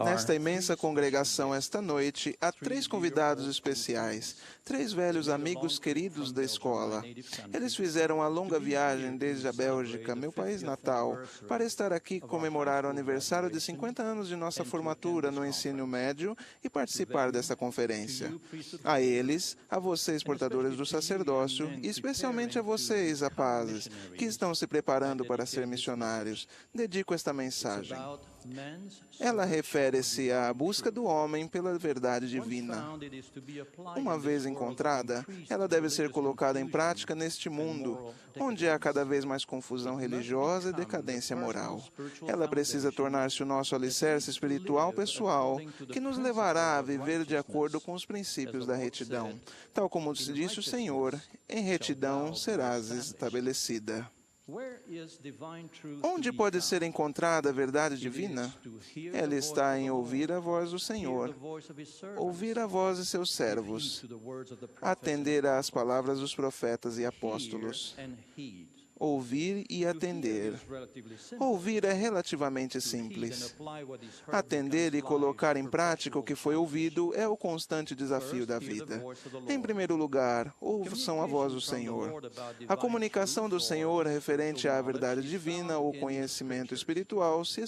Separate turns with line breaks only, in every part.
Nesta imensa congregação esta noite, há 3 convidados especiais, 3 velhos amigos queridos da escola. Eles fizeram a longa viagem desde a Bélgica, meu país natal, para estar aqui e comemorar o aniversário de 50 anos de nossa formatura no ensino médio e participar desta conferência. A eles, a vocês portadores do sacerdócio, e especialmente a vocês, rapazes, que estão se preparando para ser missionários, dedico esta mensagem. Ela refere-se à busca do homem pela verdade divina. Uma vez encontrada, ela deve ser colocada em prática neste mundo, onde há cada vez mais confusão religiosa e decadência moral. Ela precisa tornar-se o nosso alicerce espiritual pessoal, que nos levará a viver de acordo com os princípios da retidão. Tal como disse o Senhor, em retidão serás estabelecida. Onde pode ser encontrada a verdade divina? Ela está em ouvir a voz do Senhor, ouvir a voz de seus servos, atender às palavras dos profetas e apóstolos. Ouvir e atender. Ouvir é relativamente simples. Atender e colocar em prática o que foi ouvido é o constante desafio da vida. Em primeiro lugar, ouçam a voz do Senhor. A comunicação do Senhor referente à verdade divina ou conhecimento espiritual se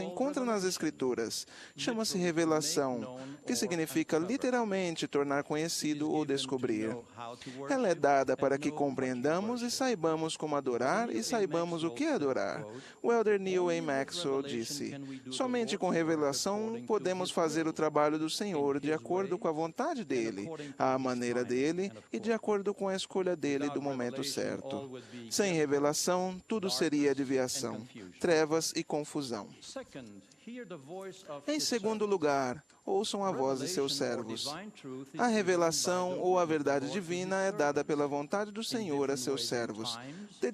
encontra nas Escrituras. Chama-se revelação, que significa literalmente tornar conhecido ou descobrir. Ela é dada para que compreendamos e saibamos como adorar e saibamos o que adorar. O elder Neil A. Maxwell disse: somente com revelação podemos fazer o trabalho do Senhor de acordo com a vontade dele, à maneira dele e de acordo com a escolha dele do momento certo. Sem revelação, tudo seria desviação, trevas e confusão. Em segundo lugar, ouçam a voz de seus servos. A revelação ou a verdade divina é dada pela vontade do Senhor a seus servos, de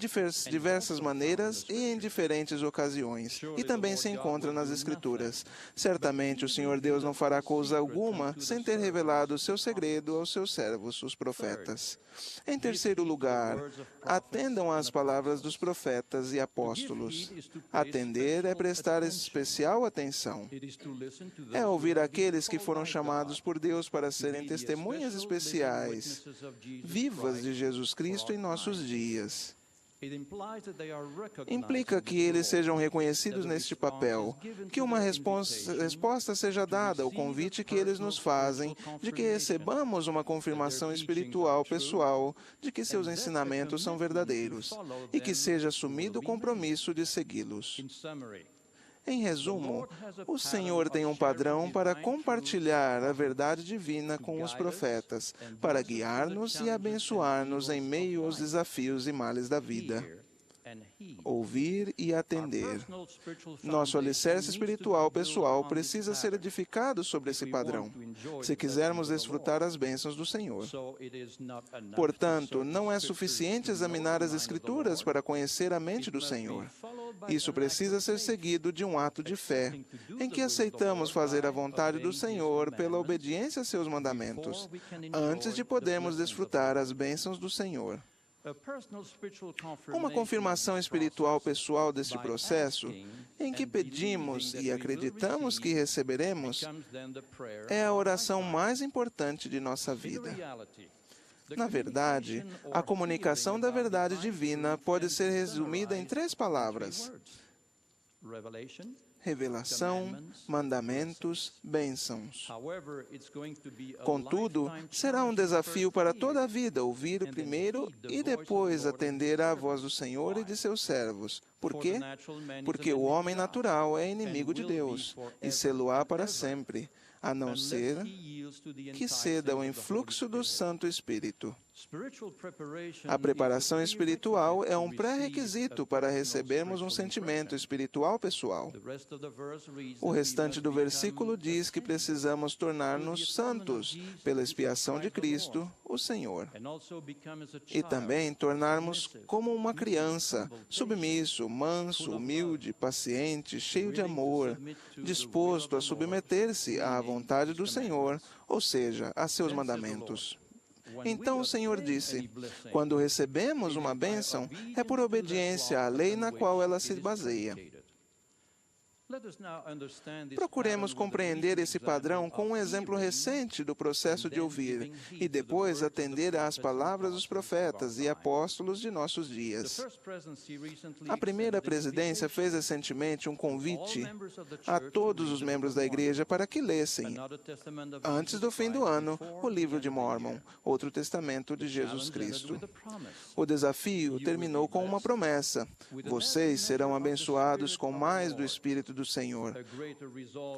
diversas maneiras e em diferentes ocasiões, e também se encontra nas Escrituras. Certamente o Senhor Deus não fará coisa alguma sem ter revelado o seu segredo aos seus servos, os profetas. Em terceiro lugar, atendam às palavras dos profetas e apóstolos. Atender é prestar especial atenção. É ouvir aqueles que foram chamados por Deus para serem testemunhas especiais, vivas de Jesus Cristo em nossos dias. Implica que eles sejam reconhecidos neste papel, que uma resposta seja dada ao convite que eles nos fazem, de que recebamos uma confirmação espiritual pessoal de que seus ensinamentos são verdadeiros, e que seja assumido o compromisso de segui-los. Em resumo, o Senhor tem um padrão para compartilhar a verdade divina com os profetas, para guiar-nos e abençoar-nos em meio aos desafios e males da vida. Ouvir e atender. Nosso alicerce espiritual pessoal precisa ser edificado sobre esse padrão, se quisermos desfrutar as bênçãos do Senhor. Portanto, não é suficiente examinar as Escrituras para conhecer a mente do Senhor. Isso precisa ser seguido de um ato de fé, em que aceitamos fazer a vontade do Senhor pela obediência a seus mandamentos, antes de podermos desfrutar as bênçãos do Senhor. Uma confirmação espiritual pessoal deste processo, em que pedimos e acreditamos que receberemos, é a oração mais importante de nossa vida. Na verdade, a comunicação da verdade divina pode ser resumida em 3 palavras: revelação, mandamentos, bênçãos. Contudo, será um desafio para toda a vida ouvir primeiro e depois atender à voz do Senhor e de seus servos. Por quê? Porque o homem natural é inimigo de Deus e sê-lo-á para sempre, a não ser que ceda ao influxo do Santo Espírito. A preparação espiritual é um pré-requisito para recebermos um sentimento espiritual pessoal. O restante do versículo diz que precisamos tornar-nos santos pela expiação de Cristo, o Senhor. E também tornarmos como uma criança, submisso, manso, humilde, paciente, cheio de amor, disposto a submeter-se à vontade do Senhor, ou seja, a seus mandamentos. Então o Senhor disse: quando recebemos uma bênção, é por obediência à lei na qual ela se baseia. Procuremos compreender esse padrão com um exemplo recente do processo de ouvir e depois atender às palavras dos profetas e apóstolos de nossos dias. A primeira presidência fez recentemente um convite a todos os membros da igreja para que lessem, antes do fim do ano, o Livro de Mórmon, outro testamento de Jesus Cristo. O desafio terminou com uma promessa: vocês serão abençoados com mais do Espírito do Senhor.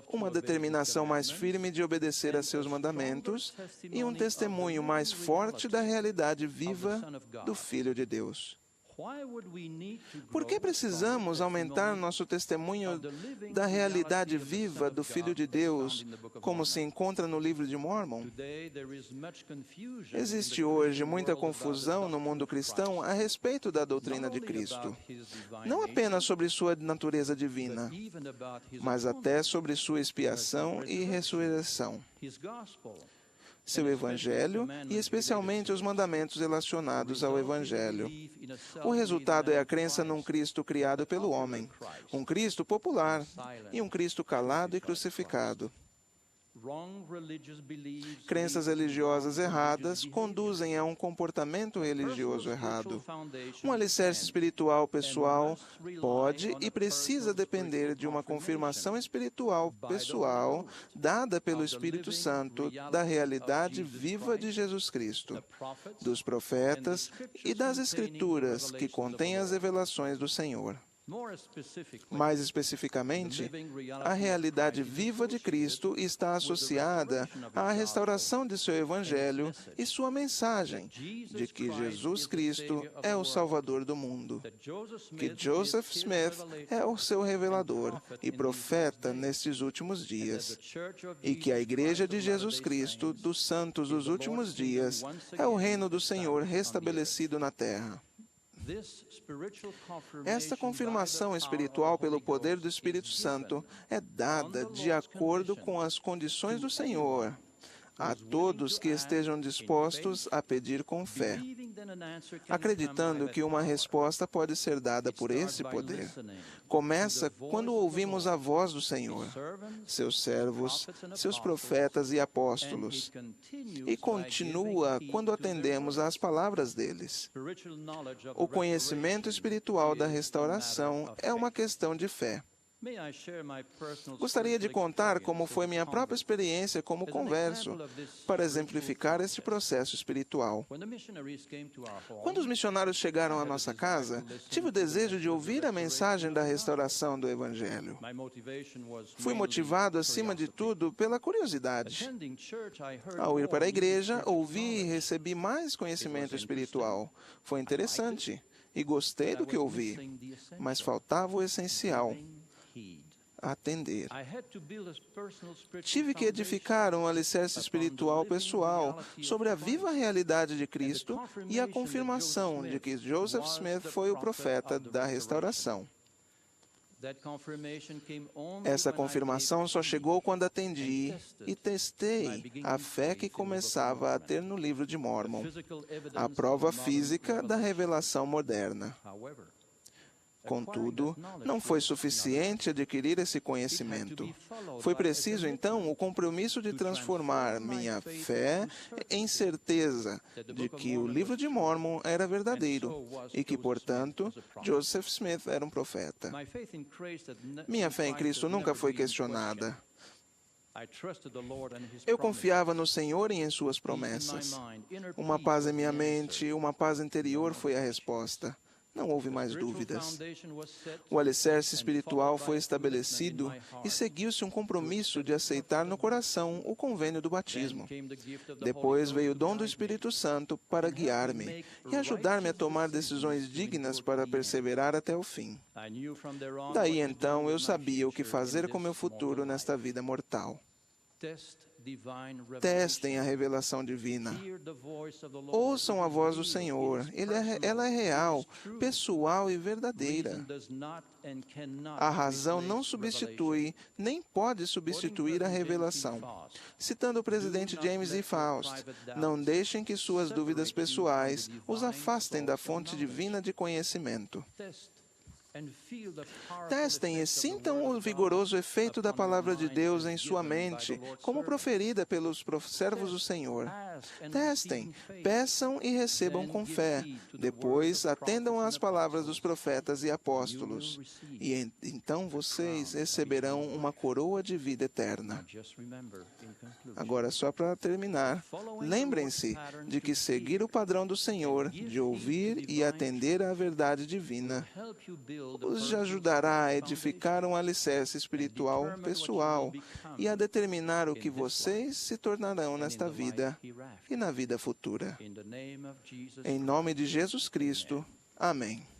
Uma determinação mais firme de obedecer a seus mandamentos e um testemunho mais forte da realidade viva do Filho de Deus. Por que precisamos aumentar nosso testemunho da realidade viva do Filho de Deus, como se encontra no Livro de Mórmon? Existe hoje muita confusão no mundo cristão a respeito da doutrina de Cristo. Não apenas sobre sua natureza divina, mas até sobre sua expiação e ressurreição. Seu Evangelho e especialmente os mandamentos relacionados ao Evangelho. O resultado é a crença num Cristo criado pelo homem, um Cristo popular e um Cristo calado e crucificado. Crenças religiosas erradas conduzem a um comportamento religioso errado. Um alicerce espiritual pessoal pode e precisa depender de uma confirmação espiritual pessoal dada pelo Espírito Santo da realidade viva de Jesus Cristo, dos profetas e das Escrituras que contêm as revelações do Senhor. Mais especificamente, a realidade viva de Cristo está associada à restauração de seu Evangelho e sua mensagem de que Jesus Cristo é o Salvador do mundo, que Joseph Smith é o seu revelador e profeta nestes últimos dias, e que a Igreja de Jesus Cristo dos Santos dos últimos dias é o reino do Senhor restabelecido na terra. Esta confirmação espiritual pelo poder do Espírito Santo é dada de acordo com as condições do Senhor a todos que estejam dispostos a pedir com fé, acreditando que uma resposta pode ser dada por esse poder. Começa quando ouvimos a voz do Senhor, seus servos, seus profetas e apóstolos, e continua quando atendemos às palavras deles. O conhecimento espiritual da restauração é uma questão de fé. Gostaria de contar como foi minha própria experiência como converso, para exemplificar este processo espiritual. Quando os missionários chegaram à nossa casa, tive o desejo de ouvir a mensagem da restauração do Evangelho. Fui motivado, acima de tudo, pela curiosidade. Ao ir para a igreja, ouvi e recebi mais conhecimento espiritual. Foi interessante e gostei do que ouvi, mas faltava o essencial: atender. Tive que edificar um alicerce espiritual pessoal sobre a viva realidade de Cristo e a confirmação de que Joseph Smith foi o profeta da restauração. Essa confirmação só chegou quando atendi e testei a fé que começava a ter no Livro de Mórmon, a prova física da revelação moderna. Contudo, não foi suficiente adquirir esse conhecimento. Foi preciso, então, o compromisso de transformar minha fé em certeza de que o Livro de Mórmon era verdadeiro e que, portanto, Joseph Smith era um profeta. Minha fé em Cristo nunca foi questionada. Eu confiava no Senhor e em suas promessas. Uma paz em minha mente, uma paz interior foi a resposta. Não houve mais dúvidas. O alicerce espiritual foi estabelecido e seguiu-se um compromisso de aceitar no coração o convênio do batismo. Depois veio o dom do Espírito Santo para guiar-me e ajudar-me a tomar decisões dignas para perseverar até o fim. Daí então eu sabia o que fazer com meu futuro nesta vida mortal. Testem a revelação divina. Ouçam a voz do Senhor. Ela é real, pessoal e verdadeira. A razão não substitui, nem pode substituir a revelação. Citando o presidente James E. Faust, não deixem que suas dúvidas pessoais os afastem da fonte divina de conhecimento. Testem e sintam o vigoroso efeito da palavra de Deus em sua mente, como proferida pelos servos do Senhor. Testem, peçam e recebam com fé. Depois, atendam às palavras dos profetas e apóstolos. E então vocês receberão uma coroa de vida eterna. Agora, só para terminar, lembrem-se de que seguir o padrão do Senhor, de ouvir e atender à verdade divina, os ajudará a edificar um alicerce espiritual pessoal e a determinar o que vocês se tornarão nesta vida e na vida futura. Em nome de Jesus Cristo. Amém.